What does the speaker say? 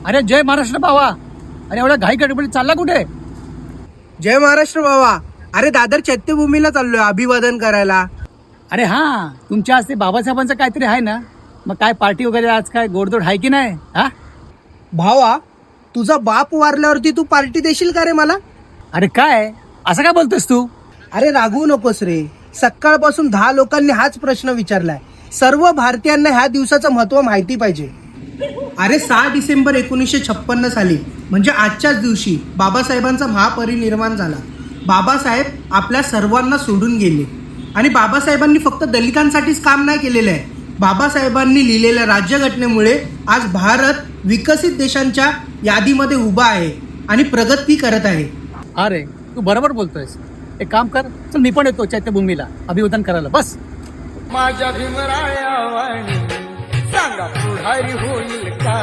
अरे जय महाराष्ट्र बाबा. अरे एवढ्या घाई गडबडीत चालला कुठे? जय महाराष्ट्र बाबा. अरे दादर चैत्यभूमीला चाललोय अभिवादन करायला. अरे हां, तुमच्या हस्ते बाबासाहेबांचं काहीतरी आहे ना? मग काय पार्टी वगैरे आज काय गोडधोड आहे की नाही? हा, भावा, तुझा बाप वारल्यावरती तू पार्टी देशील का रे मला? अरे काय असं काय बोलतोस तू? अरे रागवू नकोस रे. सकाळपासून 10 लोकांनी हाच प्रश्न विचारलाय. सर्व भारतीयांना ह्या दिवसाचं महत्व माहिती पाहिजे. अरे 6 डिसेंबर 1956 साली म्हणजे आजच्याच दिवशी बाबासाहेबांचा महापरिनिर्वाण झाला. बाबासाहेब आपल्या सर्वांना सोडून गेले आणि बाबासाहेबांनी फक्त दलितांसाठीच काम नाही केलेलं आहे. बाबासाहेबांनी लिहिलेल्या राज्यघटनेमुळे आज भारत विकसित देशांच्या यादीमध्ये उभा आहे आणि प्रगती करत आहे. अरे तू बरोबर बोलतोयस. एक काम कर, चल मी पण येतो चैत्यभूमीला अभिवादन करायला. बस. माझ्या भीमराया वाणी सांगा पुढारी होईल का?